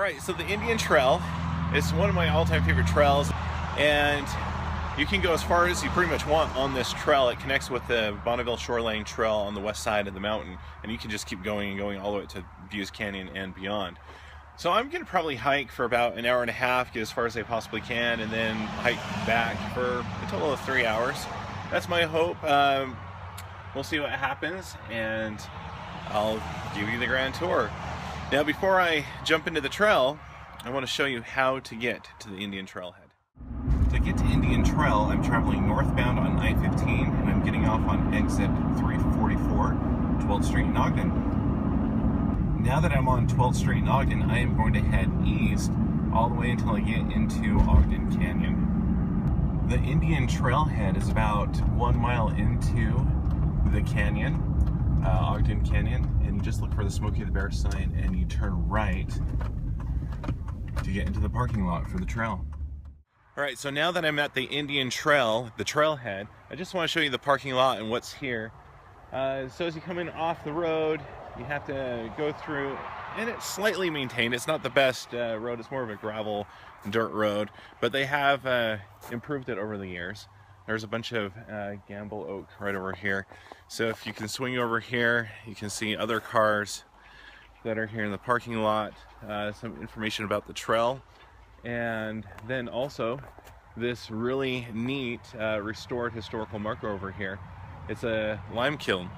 Alright, so the Indian Trail is one of my all-time favorite trails, and you can go as far as you pretty much want on this trail. It connects with the Bonneville Shoreline Trail on the west side of the mountain, and you can just keep going and going all the way to Butte Canyon and beyond. So I'm going to probably hike for about an hour and a half, get as far as I possibly can, and then hike back for a total of 3 hours. That's my hope. We'll see what happens, and I'll give you the grand tour. Now, before I jump into the trail, I want to show you how to get to the Indian Trailhead. To get to Indian Trail, I'm traveling northbound on I-15, and I'm getting off on exit 344, 12th Street in Ogden. Now that I'm on 12th Street in Ogden, I am going to head east all the way until I get into Ogden Canyon. The Indian Trailhead is about 1 mile into the canyon, Ogden Canyon, and you just look for the Smokey the Bear sign and you turn right to get into the parking lot for the trail. Alright, so now that I'm at the Indian Trail, the trailhead, I just want to show you the parking lot and what's here. So as you come in off the road, you have to go through, and it's slightly maintained. It's not the best road, it's more of a gravel dirt road, but they have improved it over the years. There's a bunch of gamble oak right over here. So if you can swing over here, you can see other cars that are here in the parking lot, some information about the trail, and then also this really neat restored historical marker over here. It's a lime kiln.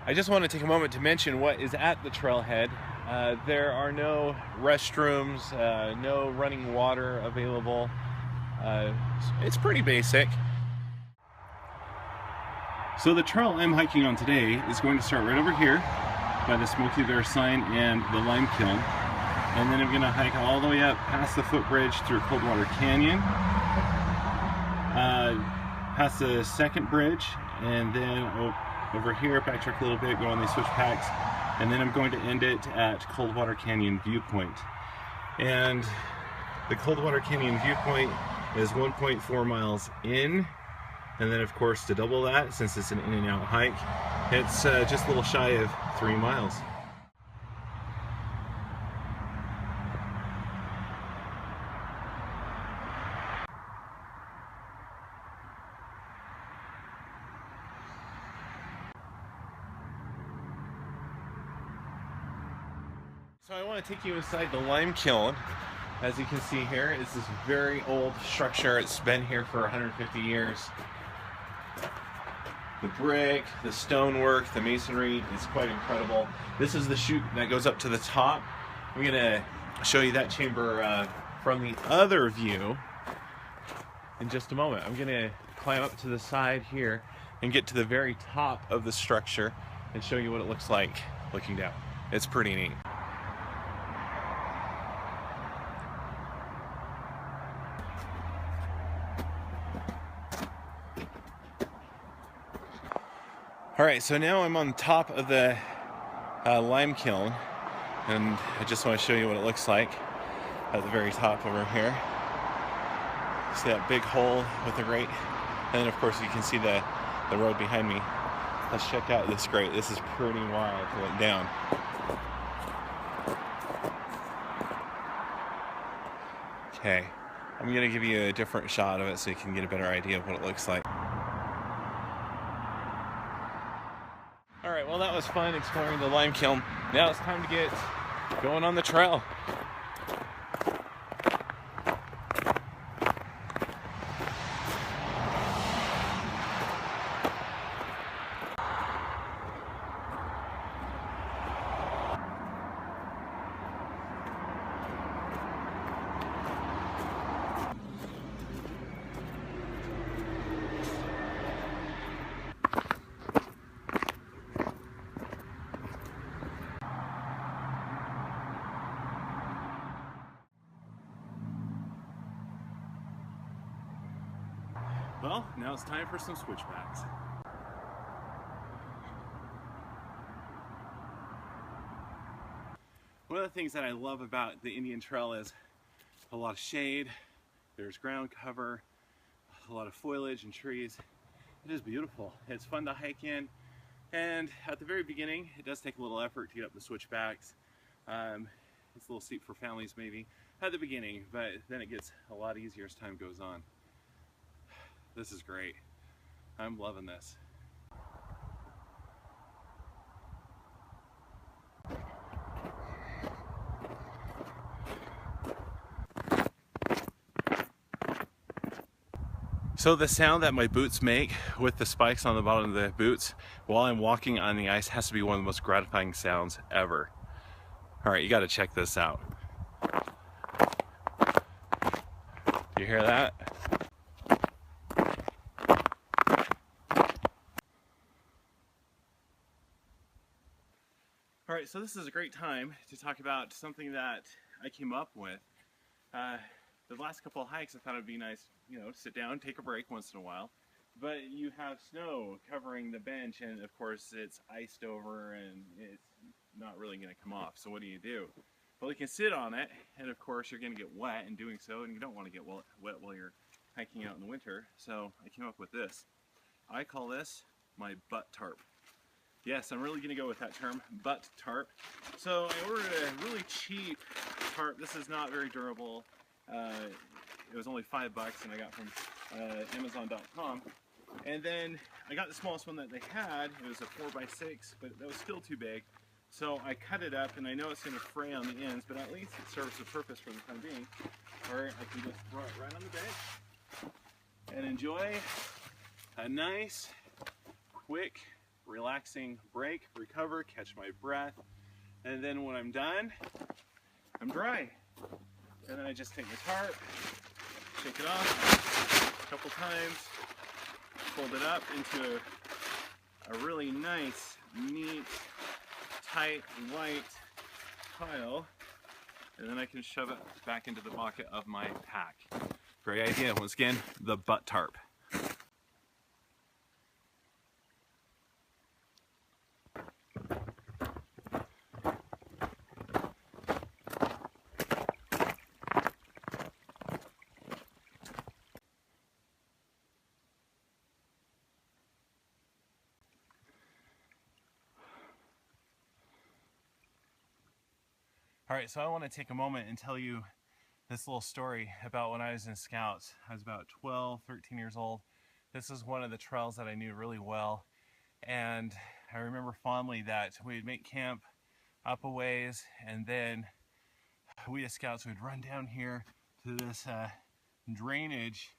I just want to take a moment to mention what is at the trailhead. There are no restrooms, no running water available. It's pretty basic. So the trail I'm hiking on today is going to start right over here by the Smokey Bear sign and the lime kiln, and then I'm going to hike all the way up past the footbridge through Coldwater Canyon, past the second bridge, and then over here, backtrack a little bit, go on these switchbacks, and then I'm going to end it at Coldwater Canyon viewpoint. And the Coldwater Canyon viewpoint is 1.4 miles in, and then of course to double that, since it's an in and out hike, it's just a little shy of 3 miles. So I want to take you inside the lime kiln. As you can see here, it's this very old structure. It's been here for 150 years. The brick, the stonework, the masonry is quite incredible. This is the chute that goes up to the top. I'm going to show you that chamber from the other view in just a moment. I'm going to climb up to the side here and get to the very top of the structure and show you what it looks like looking down. It's pretty neat. Alright, so now I'm on top of the lime kiln, and I just want to show you what it looks like at the very top over here. See that big hole with the grate? And then of course you can see the road behind me. Let's check out this grate. This is pretty wild to look down. Okay, I'm going to give you a different shot of it so you can get a better idea of what it looks like. Alright, well that was fun exploring the lime kiln. Now it's time to get going on the trail. Well, now it's time for some switchbacks. One of the things that I love about the Indian Trail is a lot of shade, there's ground cover, a lot of foliage and trees. It is beautiful. It's fun to hike in, and at the very beginning it does take a little effort to get up the switchbacks. It's a little steep for families maybe at the beginning, but then it gets a lot easier as time goes on. This is great. I'm loving this. So the sound that my boots make with the spikes on the bottom of the boots while I'm walking on the ice has to be one of the most gratifying sounds ever. All right, you got to check this out. You hear that? All right, so this is a great time to talk about something that I came up with. The last couple of hikes I thought it'd be nice, you know, to sit down, take a break once in a while. But you have snow covering the bench, and of course it's iced over and it's not really going to come off. So what do? Well, you can sit on it, and of course you're going to get wet in doing so, and you don't want to get wet while you're hiking out in the winter. So I came up with this. I call this my butt tarp. Yes, I'm really going to go with that term, butt tarp. So I ordered a really cheap tarp. This is not very durable. It was only $5 and I got from Amazon.com. And then I got the smallest one that they had. It was a 4x6, but that was still too big. So I cut it up, and I know it's going to fray on the ends, but at least it serves the purpose for the time being. Or I can just throw it right on the bench and enjoy a nice, quick, relaxing break, recover, catch my breath, and then when I'm done, I'm dry. And then I just take my tarp, shake it off a couple times, fold it up into a really nice, neat, tight, white pile, and then I can shove it back into the pocket of my pack. Great idea. Once again, the butt tarp. All right, so I want to take a moment and tell you this little story about when I was in Scouts. I was about 12, 13 years old. This is one of the trails that I knew really well. And I remember fondly that we'd make camp up a ways, and then we as Scouts would run down here to this drainage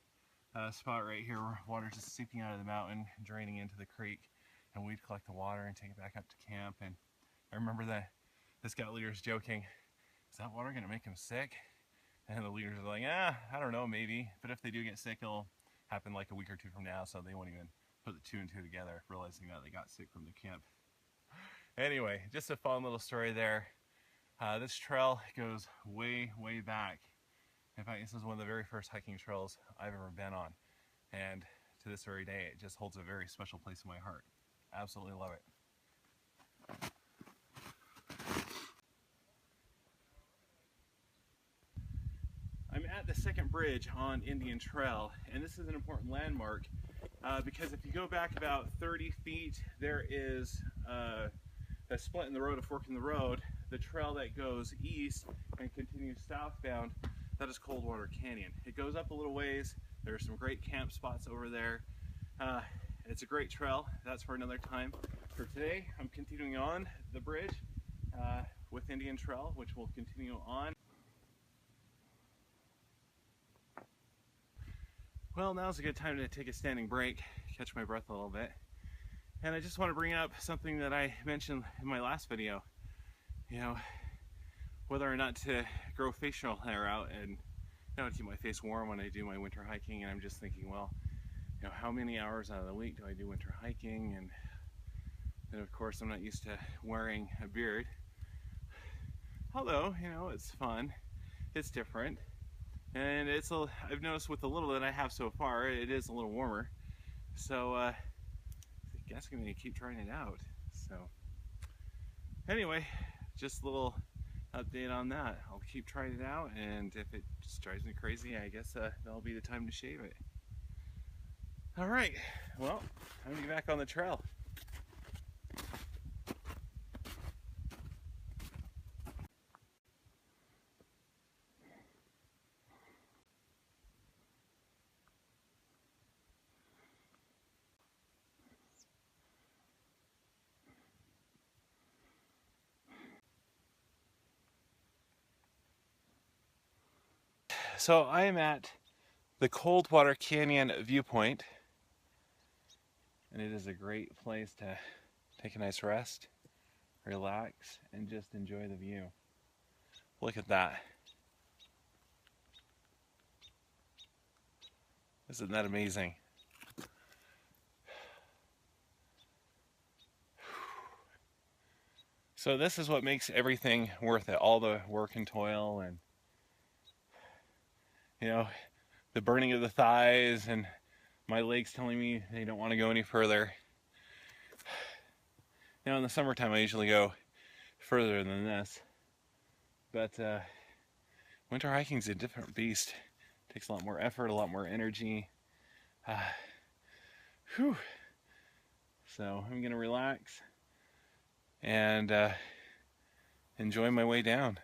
spot right here where water's just seeping out of the mountain, draining into the creek. And we'd collect the water and take it back up to camp. And I remember the scout leader's joking, is that water gonna make them sick? And the leaders are like, I don't know, maybe. But if they do get sick, it'll happen like a week or two from now, so they won't even put the two and two together, realizing that they got sick from the camp. Anyway, just a fun little story there. This trail goes way, way back. In fact, this is one of the very first hiking trails I've ever been on. And to this very day, it just holds a very special place in my heart. Absolutely love it. I'm at the second bridge on Indian Trail, and this is an important landmark because if you go back about 30 feet, there is a split in the road, a fork in the road. The trail that goes east and continues southbound, that is Coldwater Canyon. It goes up a little ways. There are some great camp spots over there. It's a great trail. That's for another time. For today, I'm continuing on the bridge with Indian Trail, which will continue on. Well, now's a good time to take a standing break, catch my breath a little bit. And I just want to bring up something that I mentioned in my last video. You know, whether or not to grow facial hair out and, you know, keep my face warm when I do my winter hiking. And I'm just thinking, well, you know, how many hours out of the week do I do winter hiking? And of course, I'm not used to wearing a beard. Although, you know, it's fun, it's different. And I've noticed with the little that I have so far, it is a little warmer. So I guess I'm going to keep trying it out. So anyway, just a little update on that. I'll keep trying it out, and if it just drives me crazy, I guess that'll be the time to shave it. All right, well, time to get back on the trail. So I am at the Coldwater Canyon viewpoint, and it is a great place to take a nice rest, relax, and just enjoy the view. Look at that. Isn't that amazing? So this is what makes everything worth it. All the work and toil and, you know, the burning of the thighs and my legs telling me they don't want to go any further. You know, in the summertime I usually go further than this. But winter hiking is a different beast. It takes a lot more effort, a lot more energy. So I'm gonna relax and enjoy my way down.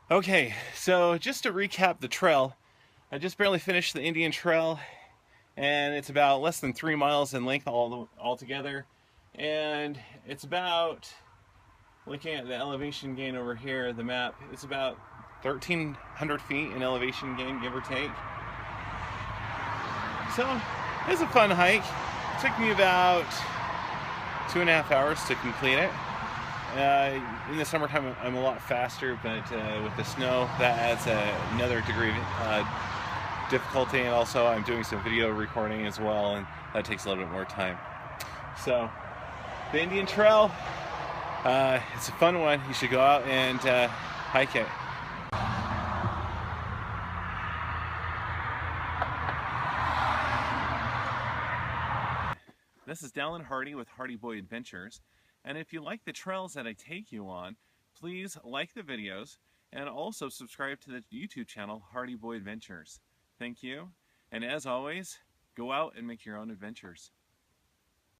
Okay, so just to recap the trail, I just barely finished the Indian Trail, and it's about less than 3 miles in length altogether, and it's about, looking at the elevation gain over here, the map, it's about 1,300 feet in elevation gain, give or take. So it was a fun hike. It took me about 2.5 hours to complete it. In the summertime I'm a lot faster, but with the snow that adds another degree of difficulty, and also I'm doing some video recording as well, and that takes a little bit more time. So the Indian Trail, it's a fun one. You should go out and hike it. This is Dallin Hardy with Hardy Boy Adventures, and if you like the trails that I take you on, please like the videos and also subscribe to the YouTube channel Hardy Boy Adventures. Thank you, and as always, go out and make your own adventures.